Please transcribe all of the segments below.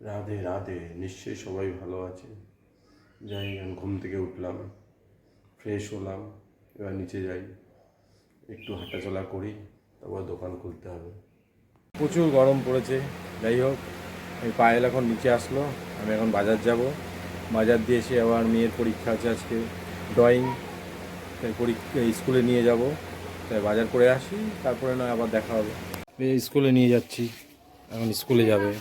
রাধে রাধে, নিশ্চয়ই সবাই ভালো আছে। যাই, আমি ঘুম থেকে উঠলাম, ফ্রেশ হলাম, এবার নিচে যাই, একটু হাঁটাচলা করি, তারপর দোকান খুলতে হবে। প্রচুর গরম পড়েছে। যাই হোক, এই পায়েল এখন নিচে আসলো, আমি এখন বাজার যাব। বাজার দিয়ে এসে আবার মেয়ের পরীক্ষা আছে আজকে, ড্রয়িং, তাই পরীক্ষা স্কুলে নিয়ে যাব। তাই বাজার করে আসি, তারপরে নয় আবার দেখা হবে। স্কুলে নিয়ে যাচ্ছি, এখন স্কুলে যাবে।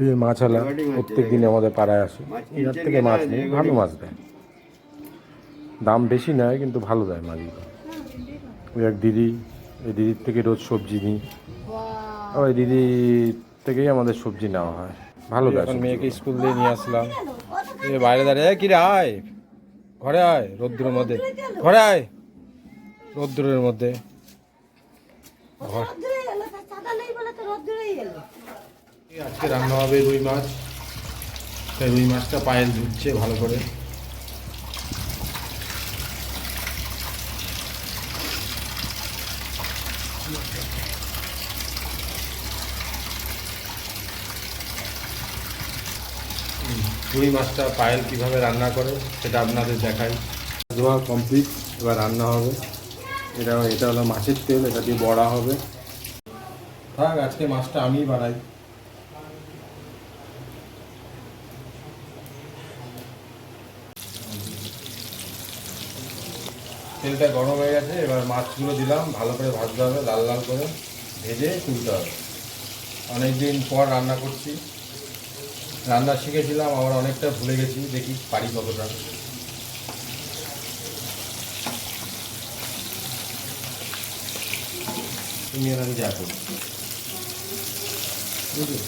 এই মাছওয়ালা প্রত্যেক দিন আমাদের পাড়ায় আসে, এর থেকে মাছ নেই, ভালো মাছ দেয়, দাম বেশি নেয় কিন্তু ভালো দেয় মাছগুলো। ওই এক দিদি, এই দিদির থেকে রোজ সবজি নিই, ওই দিদি থেকেই আমাদের সবজি নেওয়া হয়, ভালো দেয়। এখন মেয়েকে স্কুল দিয়ে নিয়ে আসলাম, এ বাইরে দাঁড়িয়ে, কিরে আয় ঘরে আয়, রোদ্দুরের মধ্যে ঘরে আয়, রোদ্দুরের মধ্যে ঘর। আজকে রান্না হবে রুই মাছ, তাই রুই মাছটা পায়েল ধুচ্ছে ভালো করে। রুই মাছটা পায়েল কীভাবে রান্না করে সেটা আপনাদের দেখাই। ধোয়া কমপ্লিট, এবার রান্না হবে। এটা হলো মাছের তেল, এটা দিয়ে বড়া হবে। থাক, আজকে মাছটা আমিই বানাই। তেলটা গরম হয়ে গেছে, এবার মাছগুলো দিলাম, ভালো করে ভাজতে হবে, লাল লাল করে ভেজে তুলতে হবে। অনেকদিন পর রান্না করছি, রান্না শিখেছিলাম, আবার অনেকটা ভুলে গেছি, দেখি পারি কতটা। তুমি আর আমি যা করি, বুঝলি?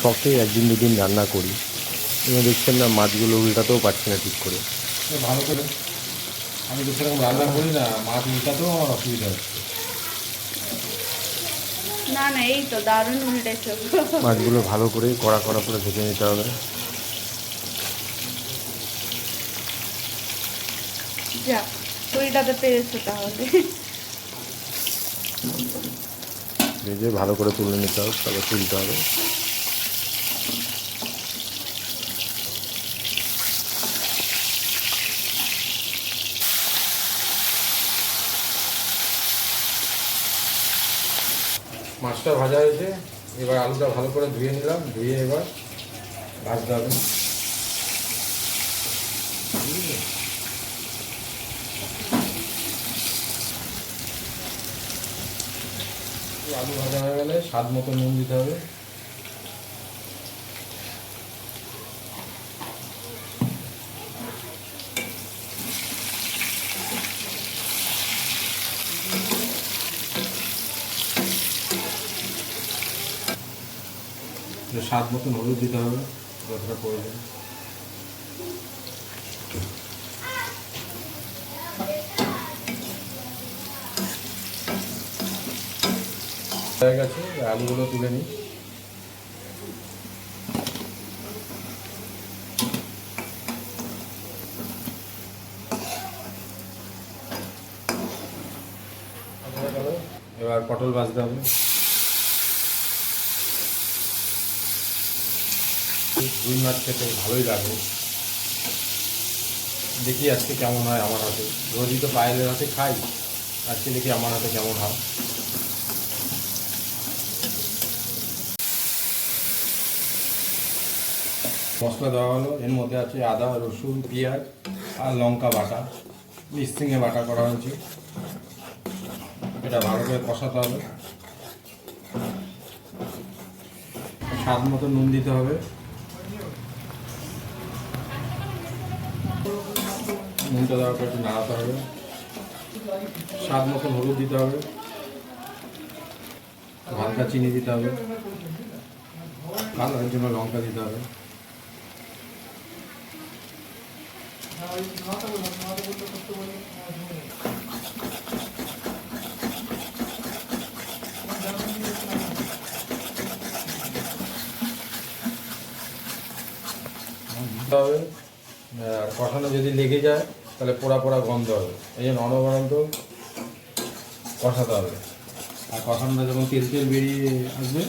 শখে একদিন দুদিন রান্না করি, দেখছেন না মাছগুলো উল্টাতেও পারছি না ঠিক করে। ভালো করে আমি তো সেরকম রান্না করি না, মাছ উল্টাতেও আমার অসুবিধা হচ্ছে। না না, এই তো দারুণ উল্টেছো। মাছগুলো ভালো করে কড়া কড়া করে ভেজে নিতে হবে। যা, উল্টাতে পেরেছো তাহলে। ভেজে ভালো করে তুলে নিতে হবে, তারপর তুলতে হবে। মাছটা ভাজা হয়েছে, এবার আলুটা ভালো করে ধুয়ে নিলাম, ধুয়ে এবার ভাজতে হবে। আলু ভাজা হয়ে গেলে স্বাদ মতো নুন দিতে হবে। স্বাদ মতন হলুদ দিতে হবে, যতটা প্রয়োজন। হয়ে গেছে, আলুগুলো তুলে নিই। এবার পটল ভাজতে হবে। রুই মাছ খেতে ভালোই লাগে, দেখি আজকে কেমন হয় আমার হাতে। রোজই তো পায়েলের হাতে খাই, আজকে দেখি আমার হাতে কেমন হয়। মশলা দেওয়া হলো, এর মধ্যে আছে আদা, রসুন, পেঁয়াজ আর লঙ্কা বাটা, মিক্সিংয়ে বাটা করা হয়েছে। এটা ভালো করে কষাতে হবে, স্বাদ মতো নুন দিতে হবে, নুনটা দেওয়ার পর একটু নাড়াতে হবে, স্বাদ মতন হলুদ দিতে হবে, হালকা চিনি দিতে হবে, কালারের জন্য লঙ্কা দিতে হবে। হবে, আর কষানো যদি লেগে যায় তাহলে পোড়া পোড়া গন্ধ হবে, এই জন্য অনবরন্ত কষাতে হবে। আর কষানোটা যখন তেল তেল বেরিয়ে আসবে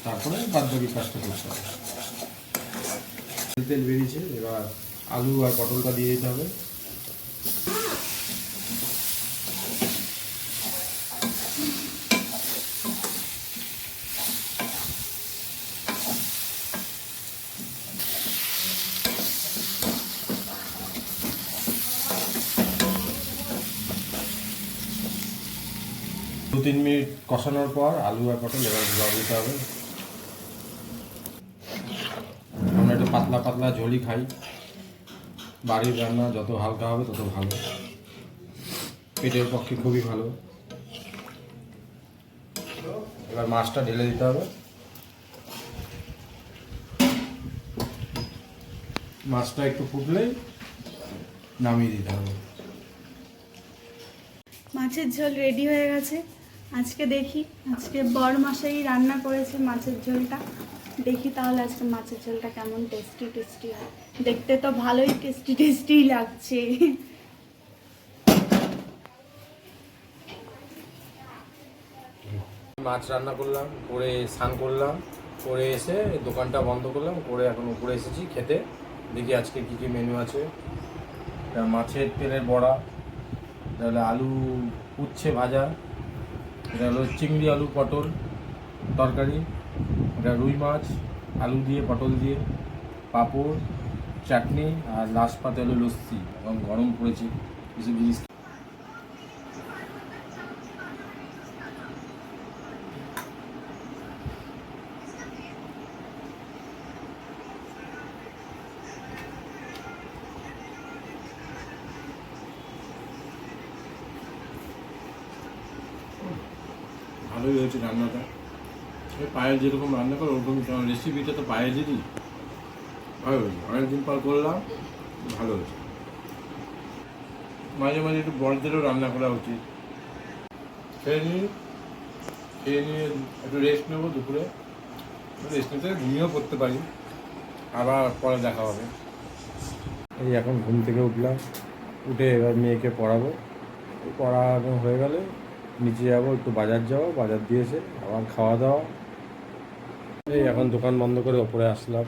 তারপরে বাদ বাকি কাজটা করতে হবে। তেল তেল বেরিয়েছে, এবার আলু আর পটলটা দিয়ে দিতে হবে। দু তিন মিনিট কষানোর পর আলু আর পটল এবার জল দিতে হবে। আমরা একটু পাতলা পাতলা ঝোলই খাই, বাড়ির রান্না যত হালকা হবে তত ভালো, পেটের পক্ষে খুবই ভালো। এবার মাছটা ঢেলে দিতে হবে। মাছটা একটু ফুটলেই নামিয়ে দিতে হবে। মাছের ঝোল রেডি হয়ে গেছে। আজকে দেখি, আজকে বর মশাই রান্না করেছে মাছের ঝোলটা। দেখি তাহলে আজকে মাছের ঝোলটা কেমন টেস্টি টেস্টি হয়। দেখতে তো ভালোই টেস্টি টেস্টি লাগছে। মাছ রান্না করলাম, করে স্নান করলাম, করে এসে দোকানটা বন্ধ করলাম, করে এখন উপরে এসেছি খেতে। দেখি আজকে কী কী মেনু আছে। এটা মাছের তেলের বড়া, এটা হলো আলু উচ্ছে ভাজা, এটা হলো চিংড়ি আলু পটল তরকারি, এটা রুই মাছ আলু দিয়ে পটল দিয়ে, পাঁপড়, চাটনি, আর লাস্ট পাতে হলো লস্যি। এবং গরম পড়েছে কিছু জিনিস। ভালোই হয়েছে রান্নাটা। এই পায়েল যেরকম রান্না করে ওরকম রেসিপিটা তো পায়েলেরই ভালো হয়েছে। অনেকদিন পর করলাম, ভালো হয়েছে। মাঝে মাঝে একটু বড়দেরও রান্না করা উচিত। খেয়ে নিয়ে একটু রেস্ট নেবো দুপুরে। রেস্ট নিতে ঘুমিয়েও পড়তে পারি, আবার পরে দেখা হবে। এই এখন ঘুম থেকে উঠলাম, উঠে এবার মেয়েকে পড়াবো। পড়ানো হয়ে গেলে নিচে যাবো, একটু বাজার যাবো, বাজার দিয়েছে আবার খাওয়া দাওয়া। এই এখন দোকান বন্ধ করে ওপরে আসলাম,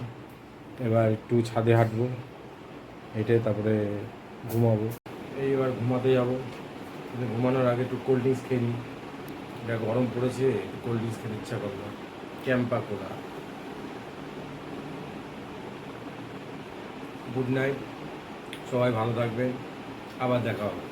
এবার একটু ছাদে হাঁটবো, হেঁটে তারপরে ঘুমাবো। এই এবার ঘুমাতে যাবো, কিন্তু ঘুমানোর আগে একটু কোল্ড ড্রিঙ্কস খেয়ে নিই। এটা গরম পড়েছে, একটু কোল্ড ড্রিঙ্কস খেতে ইচ্ছা করলো, ক্যাম্পা কোলা। গুড নাইট, সবাই ভালো থাকবেন, আবার দেখা হবে।